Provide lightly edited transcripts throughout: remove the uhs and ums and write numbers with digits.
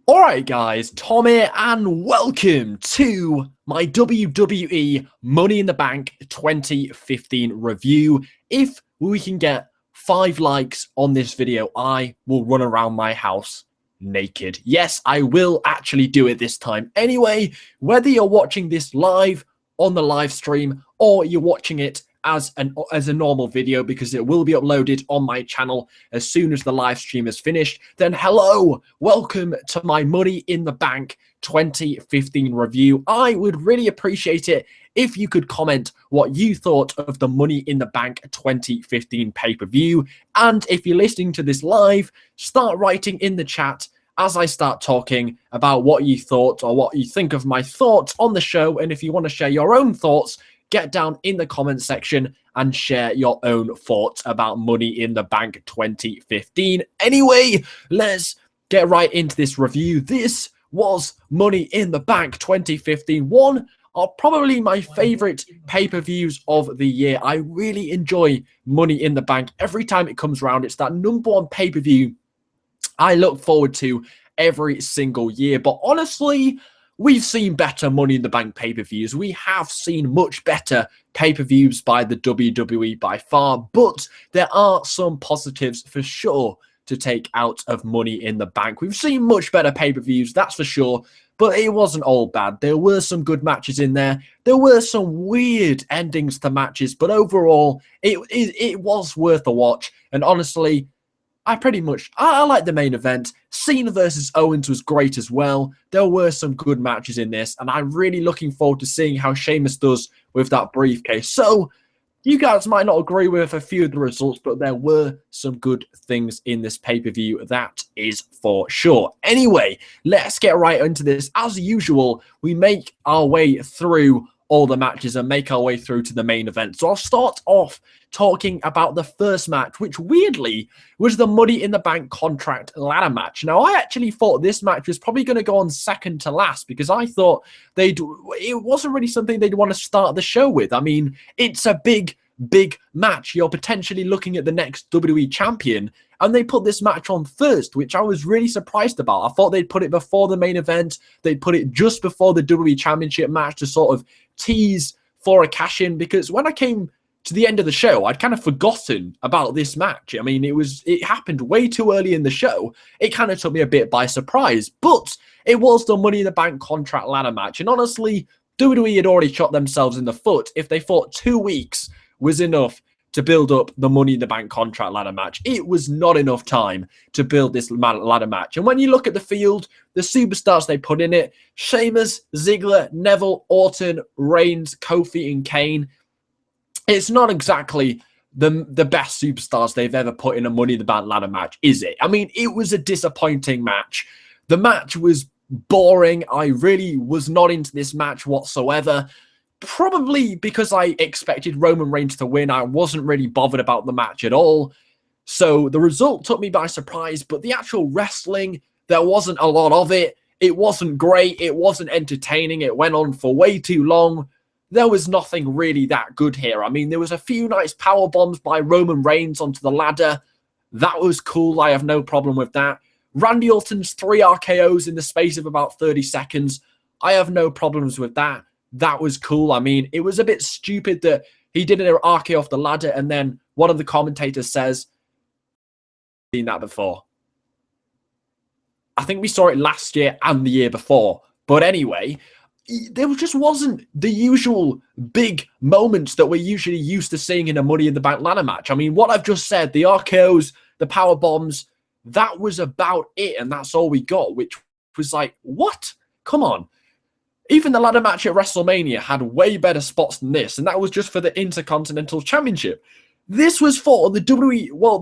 Alright guys, Tom here and welcome to my WWE Money in the Bank 2015 review. If we can get 5 likes on this video, I will run around my house naked. Yes, I will actually do it this time. Anyway, whether you're watching this live on the live stream or you're watching it as a normal video, because it will be uploaded on my channel as soon as the live stream is finished, then hello, welcome to my Money in the Bank 2015 review. I would really appreciate it if you could comment what you thought of the Money in the Bank 2015 pay-per-view, and if you're listening to this live, start writing in the chat as I start talking about what you thought or what you think of my thoughts on the show. And if you want to share your own thoughts, get down in the comment section and share your own thoughts about Money in the Bank 2015. Anyway, let's get right into this review. This was Money in the Bank 2015. One of probably my favorite pay-per-views of the year. I really enjoy Money in the Bank. Every time it comes around, it's that #1 pay-per-view I look forward to every single year. But honestly, we've seen better Money in the Bank pay-per-views. We have seen much better pay-per-views by the WWE by far, but there are some positives for sure to take out of Money in the Bank. We've seen much better pay-per-views, that's for sure, but it wasn't all bad. There were some good matches in there. There were some weird endings to matches, but overall, it was worth a watch. And honestly, I like the main event. Cena versus Owens was great as well. There were some good matches in this, and I'm really looking forward to seeing how Sheamus does with that briefcase. So, you guys might not agree with a few of the results, but there were some good things in this pay-per-view, that is for sure. Anyway, let's get right into this. As usual, we make our way through all the matches and make our way through to the main event. So I'll start off talking about the first match, which weirdly was the Money in the Bank contract ladder match. Now, I actually thought this match was probably going to go on second to last, because I thought it wasn't really something they'd want to start the show with. I mean, it's a big match. You're potentially looking at the next WWE champion, and they put this match on first, which I was really surprised about. I thought they'd put it before the main event. They'd put it just before the WWE Championship match to sort of tease for a cash-in, because when I came to the end of the show, I'd kind of forgotten about this match. I mean, it happened way too early in the show. It kind of took me a bit by surprise, but it was the Money in the Bank contract ladder match. And honestly, WWE had already shot themselves in the foot if they thought 2 weeks was enough to build up the Money in the Bank contract ladder match. It was not enough time to build this ladder match. And when you look at the field, the superstars they put in it, Sheamus, Ziggler, Neville, Orton, Reigns, Kofi, and Kane, it's not exactly the best superstars they've ever put in a Money in the Bank ladder match, is it? I mean, it was a disappointing match. The match was boring. I really was not into this match whatsoever. Probably because I expected Roman Reigns to win. I wasn't really bothered about the match at all. So the result took me by surprise, but the actual wrestling, there wasn't a lot of it. It wasn't great. It wasn't entertaining. It went on for way too long. There was nothing really that good here. I mean, there was a few nice power bombs by Roman Reigns onto the ladder. That was cool. I have no problem with that. Randy Orton's 3 RKOs in the space of about 30 seconds. I have no problems with that. That was cool. I mean, it was a bit stupid that he did an RKO off the ladder, and then one of the commentators says, seen that before. I think we saw it last year and the year before. But anyway, there just wasn't the usual big moments that we're usually used to seeing in a Money in the Bank ladder match. I mean, what I've just said, the RKOs, the power bombs, that was about it, and that's all we got, which was like, what? Come on. Even the ladder match at WrestleMania had way better spots than this, and that was just for the Intercontinental Championship. This was for the WWE, well,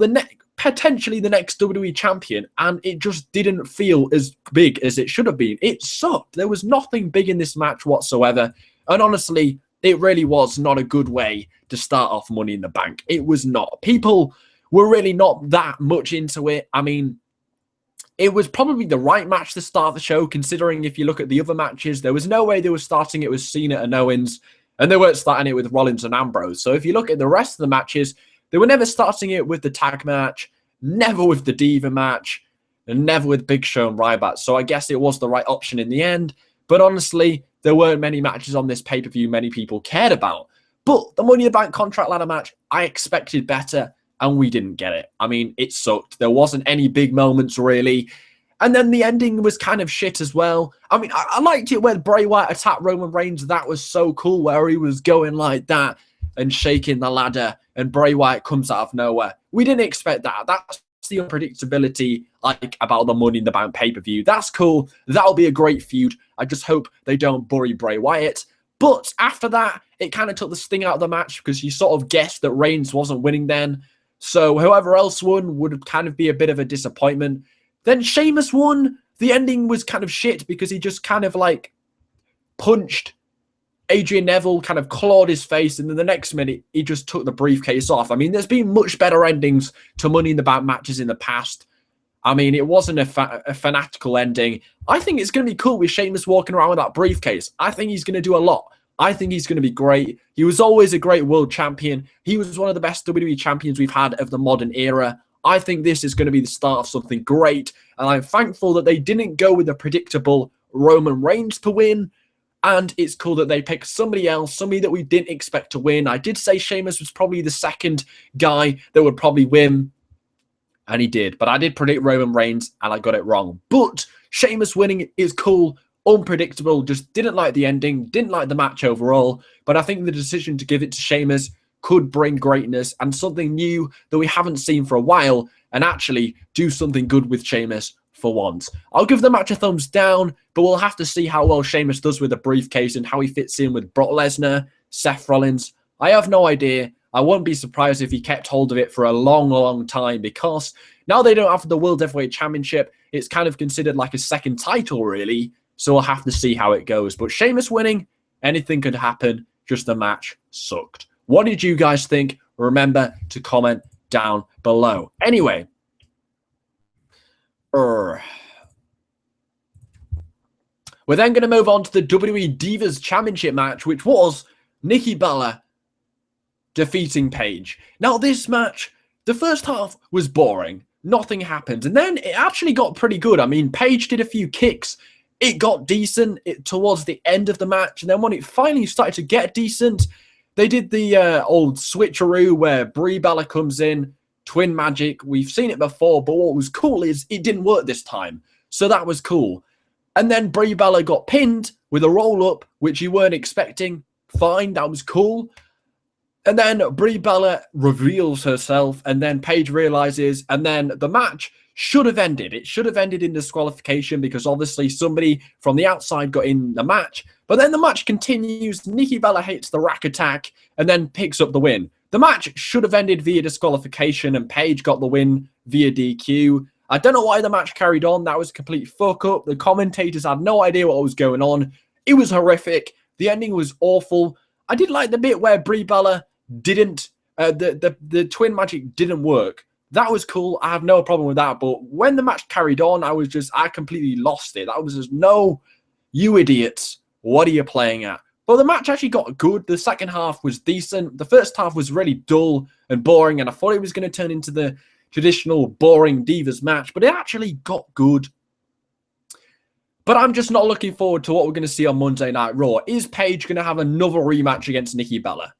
potentially the next WWE champion, and it just didn't feel as big as it should have been. It sucked. There was nothing big in this match whatsoever, and honestly, it really was not a good way to start off Money in the Bank. It was not. People were really not that much into it. I mean, it was probably the right match to start the show, considering if you look at the other matches, there was no way they were starting it with Cena and Owens, and they weren't starting it with Rollins and Ambrose. So if you look at the rest of the matches, they were never starting it with the tag match, never with the Diva match. and never with Big Show and Ryback. So I guess it was the right option in the end. But honestly, there weren't many matches on this pay-per-view many people cared about. But the Money in the Bank contract ladder match, I expected better, and we didn't get it. I mean, it sucked. There wasn't any big moments, really. And then the ending was kind of shit as well. I mean, I liked it when Bray Wyatt attacked Roman Reigns. That was so cool, where he was going like that and shaking the ladder, and Bray Wyatt comes out of nowhere. We didn't expect that. That's the unpredictability like about the Money in the Bank pay-per-view. That's cool. That'll be a great feud. I just hope they don't bury Bray Wyatt. But after that, it kind of took the sting out of the match because you sort of guessed that Reigns wasn't winning then. So whoever else won would kind of be a bit of a disappointment. Then Sheamus won. The ending was kind of shit because he just kind of like punched Adrian Neville, kind of clawed his face, and then the next minute he just took the briefcase off. I mean, there's been much better endings to Money in the Bank matches in the past. I mean, it wasn't a fanatical ending. I think it's going to be cool with Sheamus walking around with that briefcase. I think he's going to do a lot. I think he's going to be great. He was always a great world champion. He was one of the best WWE champions we've had of the modern era. I think this is going to be the start of something great, and I'm thankful that they didn't go with the predictable Roman Reigns to win, and it's cool that they picked somebody else, somebody that we didn't expect to win. I did say Sheamus was probably the second guy that would probably win, and he did, but I did predict Roman Reigns, and I got it wrong. But Sheamus winning is cool, unpredictable, just didn't like the ending, didn't like the match overall, but I think the decision to give it to Sheamus could bring greatness and something new that we haven't seen for a while, and actually do something good with Sheamus for once. I'll give the match a thumbs down, but we'll have to see how well Sheamus does with the briefcase and how he fits in with Brock Lesnar, Seth Rollins. I have no idea. I wouldn't be surprised if he kept hold of it for a long, long time, because now they don't have the World Heavyweight Championship. It's kind of considered like a second title, really. So we'll have to see how it goes. But Sheamus winning, anything could happen. Just the match sucked. What did you guys think? Remember to comment down below. Anyway, we're then going to move on to the WWE Divas Championship match, which was Nikki Bella defeating Paige. Now, this match, the first half was boring. Nothing happened. And then it actually got pretty good. I mean, Paige did a few kicks. It got decent towards the end of the match. And then when it finally started to get decent, they did the old switcheroo where Brie Bella comes in, twin magic. We've seen it before, but what was cool is it didn't work this time. So that was cool. And then Brie Bella got pinned with a roll-up, which you weren't expecting. Fine, that was cool. And then Brie Bella reveals herself, and then Paige realizes, and then the match should have ended. It should have ended in disqualification because obviously somebody from the outside got in the match. But then the match continues. Nikki Bella hits the rack attack and then picks up the win. The match should have ended via disqualification, and Paige got the win via DQ. I don't know why the match carried on. That was a complete fuck up. The commentators had no idea what was going on. It was horrific. The ending was awful. I did like the bit where Brie Bella didn't, the twin magic didn't work. That was cool. I have no problem with that. But when the match carried on, I completely lost it. I was just, no, you idiots. What are you playing at? But the match actually got good. The second half was decent. The first half was really dull and boring, and I thought it was going to turn into the traditional boring Divas match, but it actually got good. But I'm just not looking forward to what we're going to see on Monday Night Raw. Is Paige going to have another rematch against Nikki Bella?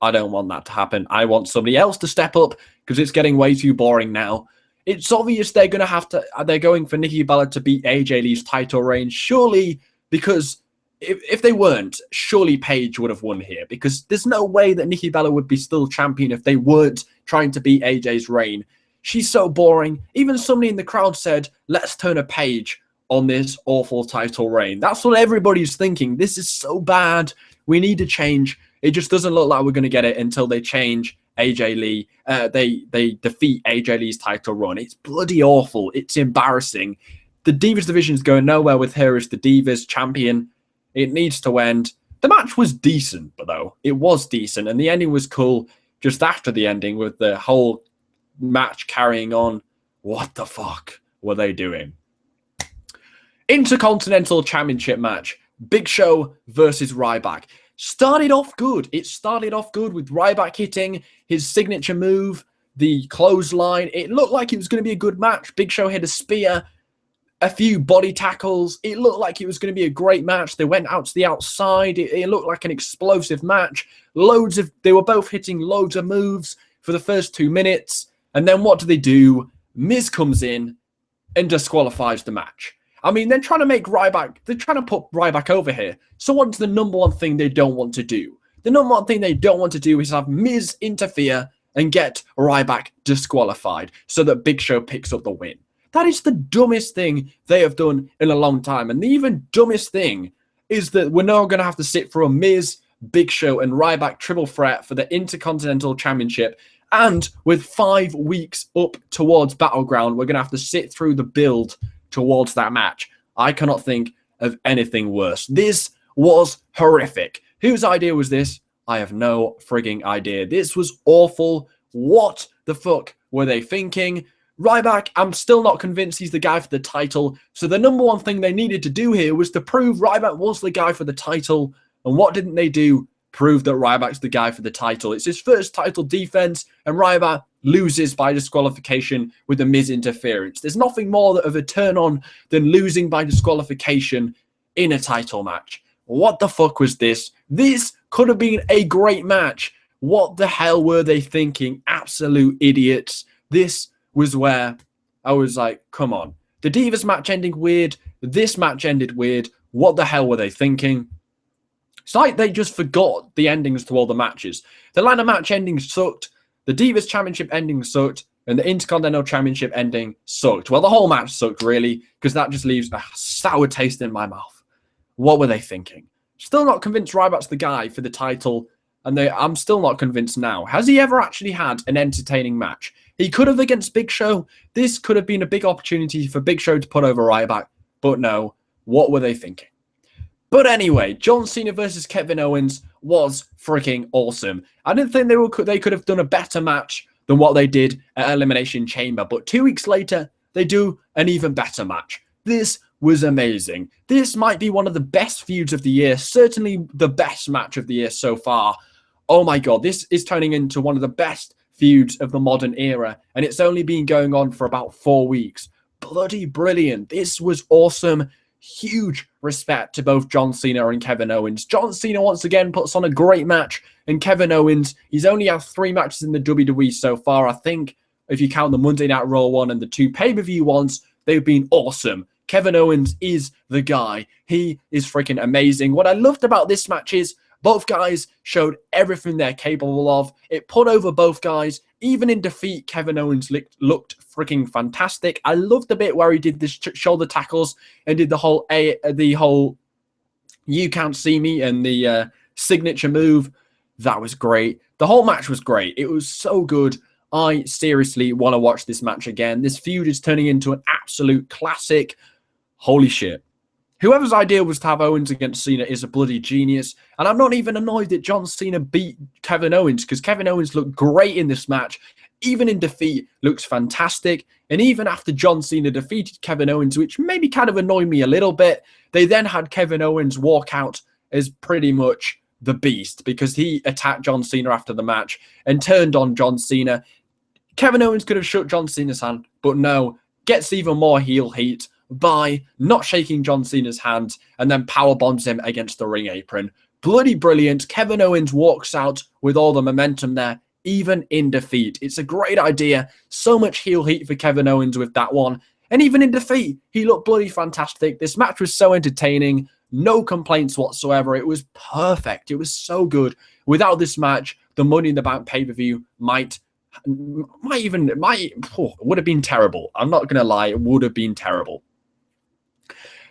I don't want that to happen. I want somebody else to step up because it's getting way too boring now. It's obvious they're going to have to, they're going for Nikki Bella to beat AJ Lee's title reign, surely, because if they weren't, surely Paige would have won here, because there's no way that Nikki Bella would be still champion if they weren't trying to beat AJ's reign. She's so boring. Even somebody in the crowd said, let's turn a page on this awful title reign. That's what everybody's thinking. This is so bad. We need to change. It just doesn't look like we're going to get it until they change AJ Lee. They defeat AJ Lee's title run. It's bloody awful. It's embarrassing. The Divas division is going nowhere with her as the Divas champion. It needs to end. The match was decent, but though it was decent, and the ending was cool. Just after the ending, with the whole match carrying on, what the fuck were they doing? Intercontinental Championship match: Big Show versus Ryback. Started off good. It started off good with Ryback hitting his signature move, the clothesline. It looked like it was going to be a good match. Big Show hit a spear, a few body tackles. It looked like it was going to be a great match. They went out to the outside. It looked like an explosive match. They were both hitting loads of moves for the first 2 minutes. And then what do? Miz comes in and disqualifies the match. I mean, they're trying to put Ryback over here. So what's the number one thing they don't want to do? The number one thing they don't want to do is have Miz interfere and get Ryback disqualified so that Big Show picks up the win. That is the dumbest thing they have done in a long time. And the even dumbest thing is that we're now going to have to sit for a Miz, Big Show, and Ryback triple threat for the Intercontinental Championship. And with 5 weeks up towards Battleground, we're going to have to sit through the build towards that match. I cannot think of anything worse. This was horrific. Whose idea was this? I have no frigging idea. This was awful. What the fuck were they thinking? Ryback, I'm still not convinced he's the guy for the title. So the number one thing they needed to do here was to prove Ryback was the guy for the title. And what didn't they do? Prove that Ryback's the guy for the title. It's his first title defense, and Ryback loses by disqualification with the Miz interference. There's nothing more of a turn on than losing by disqualification in a title match. What the fuck was this? This could have been a great match. What the hell were they thinking? Absolute idiots. This was where I was like, come on. The Divas match ending weird. This match ended weird. What the hell were they thinking? It's like they just forgot the endings to all the matches. The ladder match ending sucked. The Divas Championship ending sucked. And the Intercontinental Championship ending sucked. Well, the whole match sucked, really, because that just leaves a sour taste in my mouth. What were they thinking? Still not convinced Ryback's the guy for the title. And I'm still not convinced now. Has he ever actually had an entertaining match? He could have against Big Show. This could have been a big opportunity for Big Show to put over Ryback. But no. What were they thinking? But anyway, John Cena versus Kevin Owens was freaking awesome. I didn't think they could have done a better match than what they did at Elimination Chamber. But 2 weeks later, they do an even better match. This was amazing. This might be one of the best feuds of the year. Certainly the best match of the year so far. Oh my God, this is turning into one of the best feuds of the modern era. And it's only been going on for about 4 weeks. Bloody brilliant. This was awesome. Huge respect to both John Cena and Kevin Owens. John Cena once again puts on a great match, and Kevin Owens, he's only had 3 matches in the WWE so far. I think if you count the Monday Night Raw one and the 2 pay-per-view ones, they've been awesome. Kevin Owens is the guy. He is freaking amazing. What I loved about this match is both guys showed everything they're capable of. It put over both guys. Even in defeat, Kevin Owens looked freaking fantastic. I loved the bit where he did the shoulder tackles and did the whole "you can't see me" and the signature move. That was great. The whole match was great. It was so good. I seriously want to watch this match again. This feud is turning into an absolute classic. Holy shit. Whoever's idea was to have Owens against Cena is a bloody genius. And I'm not even annoyed that John Cena beat Kevin Owens, because Kevin Owens looked great in this match. Even in defeat, looks fantastic. And even after John Cena defeated Kevin Owens, which maybe kind of annoyed me a little bit, they then had Kevin Owens walk out as pretty much the beast, because he attacked John Cena after the match and turned on John Cena. Kevin Owens could have shook John Cena's hand, but no, gets even more heel heat by not shaking John Cena's hand and then power bombs him against the ring apron. Bloody brilliant. Kevin Owens walks out with all the momentum there, even in defeat. It's a great idea. So much heel heat for Kevin Owens with that one. And even in defeat, he looked bloody fantastic. This match was so entertaining. No complaints whatsoever. It was perfect. It was so good. Without this match, the Money in the Bank pay-per-view would have been terrible. I'm not going to lie. It would have been terrible.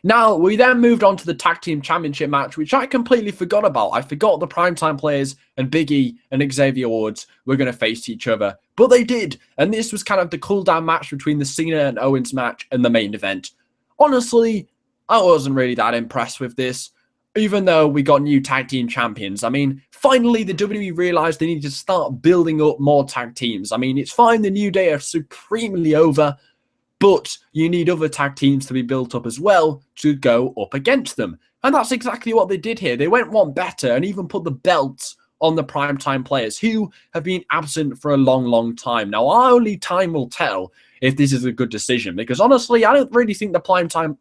Now, we then moved on to the Tag Team Championship match, which I completely forgot about. I forgot the Primetime Players and Big E and Xavier Woods were going to face each other. But they did. And this was kind of the cool-down match between the Cena and Owens match and the main event. Honestly, I wasn't really that impressed with this, even though we got new Tag Team Champions. I mean, finally, the WWE realized they needed to start building up more tag teams. I mean, it's fine, the New Day are supremely over, but you need other tag teams to be built up as well to go up against them. And that's exactly what they did here. They went one better and even put the belts on the primetime players who have been absent for a long, long time. Now, only time will tell if this is a good decision, because honestly, I don't really think the primetime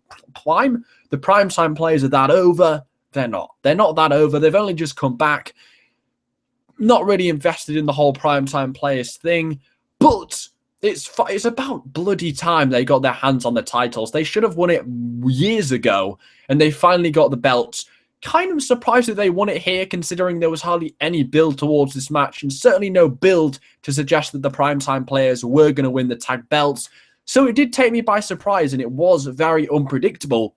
players are that over. They're not. They're not that over. They've only just come back. Not really invested in the whole primetime players thing, but it's about bloody time they got their hands on the titles. They should have won it years ago, and they finally got the belts. Kind of surprised that they won it here, considering there was hardly any build towards this match, and certainly no build to suggest that the primetime players were going to win the tag belts. So it did take me by surprise, and it was very unpredictable.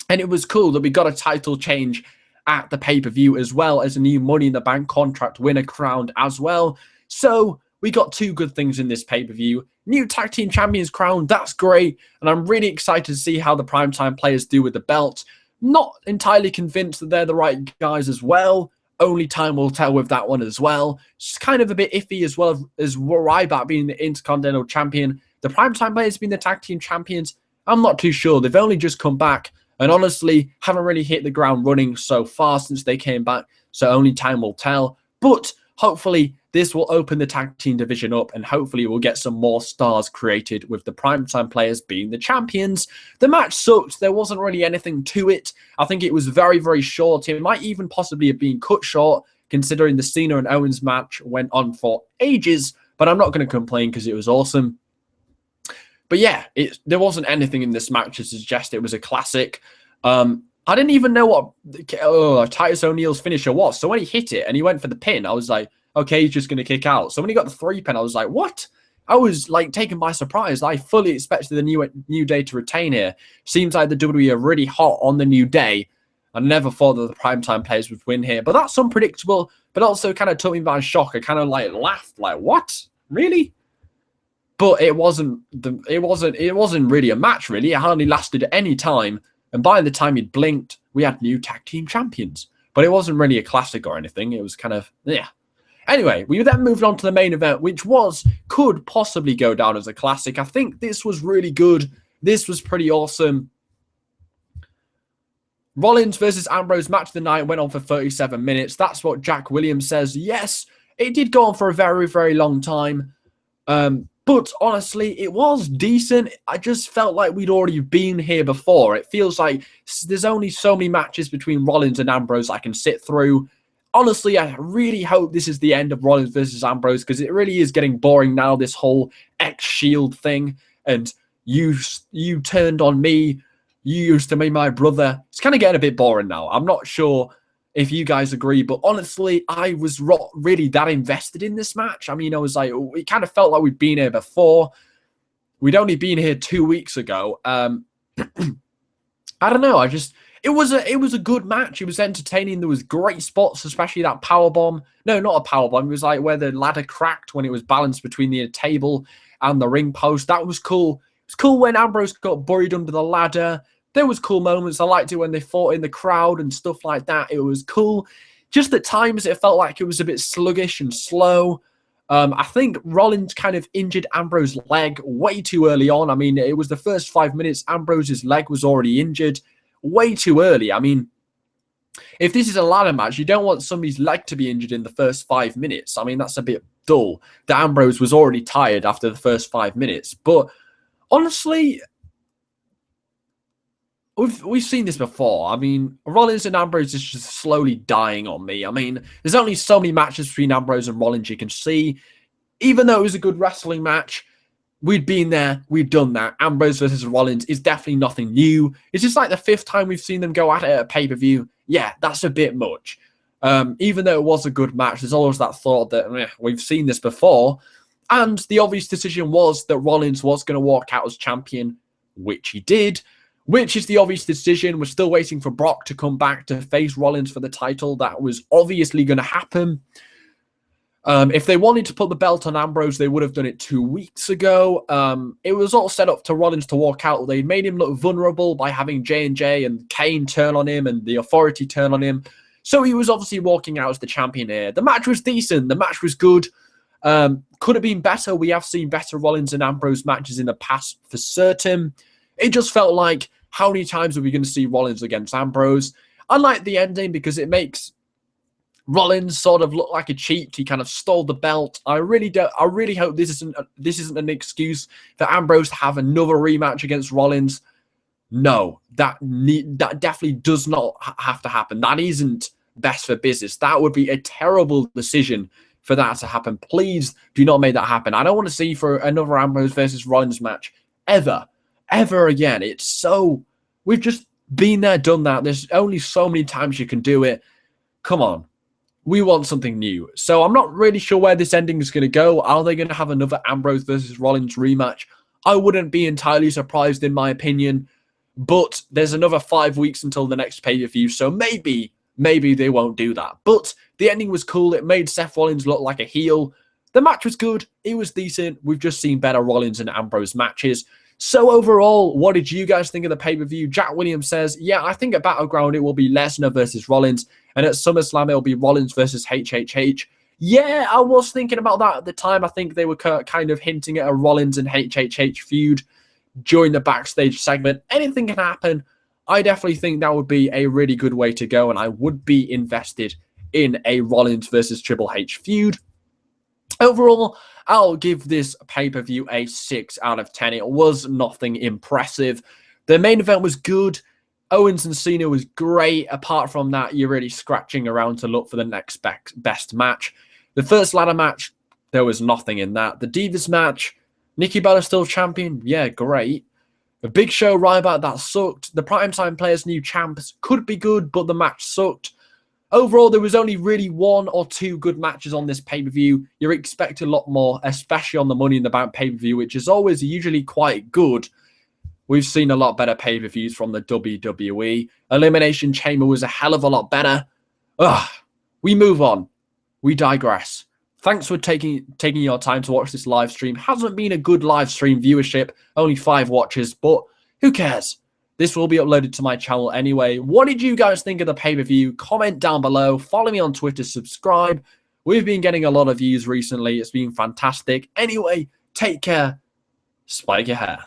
And it was cool that we got a title change at the pay-per-view, as well as a new Money in the Bank contract winner crowned as well. So we got two good things in this pay-per-view. New tag team champions crowned, that's great. And I'm really excited to see how the primetime players do with the belt. Not entirely convinced that they're the right guys as well. Only time will tell with that one as well. It's kind of a bit iffy as well as Ryback being the Intercontinental champion. The primetime players being the tag team champions, I'm not too sure. They've only just come back. And honestly, haven't really hit the ground running so far since they came back. So only time will tell. But hopefully this will open the tag team division up, and hopefully we'll get some more stars created with the primetime players being the champions. The match sucked. There wasn't really anything to it. I think it was very, very short. It might even possibly have been cut short, considering the Cena and Owens match went on for ages. But I'm not going to complain because it was awesome. But yeah, there wasn't anything in this match to suggest it was a classic. I didn't even know what Titus O'Neil's finisher was. So when he hit it and he went for the pin, I was like, okay, he's just going to kick out. So when he got the 3-pin, I was like, what? I was like taken by surprise. I fully expected the New Day to retain here. Seems like the WWE are really hot on the New Day. I never thought that the primetime players would win here. But that's unpredictable, but also kind of took me by shock. I kind of like laughed, like, what? Really? But it wasn't really a match, really. It hardly lasted any time. And by the time you'd blinked, we had new tag team champions. But it wasn't really a classic or anything. It was kind of, yeah. Anyway, we then moved on to the main event, which could possibly go down as a classic. I think this was really good. This was pretty awesome. Rollins versus Ambrose match of the night went on for 37 minutes. That's what Jack Williams says. Yes, it did go on for a very, very long time. But honestly, it was decent. I just felt like we'd already been here before. It feels like there's only so many matches between Rollins and Ambrose I can sit through. Honestly, I really hope this is the end of Rollins versus Ambrose, because it really is getting boring now, this whole X-Shield thing. And you turned on me. You used to be my brother. It's kind of getting a bit boring now. I'm not sure if you guys agree, but honestly, I was not really that invested in this match. I mean, I was like, it kind of felt like we'd been here before. We'd only been here 2 weeks ago. I don't know. It was a good match. It was entertaining. There was great spots, especially that power bomb. No, not a power bomb. It was like where the ladder cracked when it was balanced between the table and the ring post. That was cool. It was cool when Ambrose got buried under the ladder. There was cool moments. I liked it when they fought in the crowd and stuff like that. It was cool. Just at times, it felt like it was a bit sluggish and slow. I think Rollins kind of injured Ambrose's leg way too early on. I mean, it was the first 5 minutes. Ambrose's leg was already injured way too early. I mean, if this is a ladder match, you don't want somebody's leg to be injured in the first 5 minutes. I mean, that's a bit dull. That Ambrose was already tired after the first 5 minutes. But honestly, We've seen this before. I mean, Rollins and Ambrose is just slowly dying on me. I mean, there's only so many matches between Ambrose and Rollins you can see. Even though it was a good wrestling match, we'd been there, we'd done that. Ambrose versus Rollins is definitely nothing new. It's just like the 5th time we've seen them go at it at a pay-per-view. Yeah, that's a bit much. Even though it was a good match, there's always that thought that we've seen this before. And the obvious decision was that Rollins was going to walk out as champion, which he did. Which is the obvious decision. We're still waiting for Brock to come back to face Rollins for the title. That was obviously going to happen. If they wanted to put the belt on Ambrose, they would have done it 2 weeks ago. It was all set up to Rollins to walk out. They made him look vulnerable by having J&J and Kane turn on him and the Authority turn on him. So he was obviously walking out as the champion here. The match was decent. The match was good. Could have been better. We have seen better Rollins and Ambrose matches in the past for certain. It just felt like, how many times are we going to see Rollins against Ambrose? I like the ending because it makes Rollins sort of looked like a cheat. He kind of stole the belt. I really hope this isn't an excuse for Ambrose to have another rematch against Rollins. No, that definitely does not have to happen. That isn't best for business. That would be a terrible decision for that to happen. Please do not make that happen. I don't want to see for another Ambrose versus Rollins match ever again. It's so, we've just been there, done that. There's only so many times you can do it. Come on. We want something new. So I'm not really sure where this ending is going to go. Are they going to have another Ambrose versus Rollins rematch? I wouldn't be entirely surprised in my opinion. But there's another 5 weeks until the next pay-per-view, so maybe they won't do that. But the ending was cool. It made Seth Rollins look like a heel. The match was good. It was decent. We've just seen better Rollins and Ambrose matches. So overall, what did you guys think of the pay-per-view? Jack Williams says, yeah, I think at Battleground it will be Lesnar versus Rollins, and at SummerSlam it will be Rollins versus HHH. Yeah, I was thinking about that at the time. I think they were kind of hinting at a Rollins and HHH feud during the backstage segment. Anything can happen. I definitely think that would be a really good way to go, and I would be invested in a Rollins versus Triple H feud. Overall, I'll give this pay-per-view a 6 out of 10. It was nothing impressive. The main event was good. Owens and Cena was great. Apart from that, you're really scratching around to look for the next best match. The first ladder match, there was nothing in that. The Divas match, Nikki Bella still champion? Yeah, great. The Big Show Ryback, that sucked. The Primetime Players new champs could be good, but the match sucked. Overall, there was only really 1 or 2 good matches on this pay-per-view. You're expecting a lot more, especially on the Money in the Bank pay-per-view, which is always usually quite good. We've seen a lot better pay-per-views from the WWE. Elimination Chamber was a hell of a lot better. Ugh, we move on. We digress. Thanks for taking your time to watch this live stream. Hasn't been a good live stream viewership, only 5 watchers, but who cares? This will be uploaded to my channel anyway. What did you guys think of the pay-per-view? Comment down below. Follow me on Twitter. Subscribe. We've been getting a lot of views recently. It's been fantastic. Anyway, take care. Spike your hair.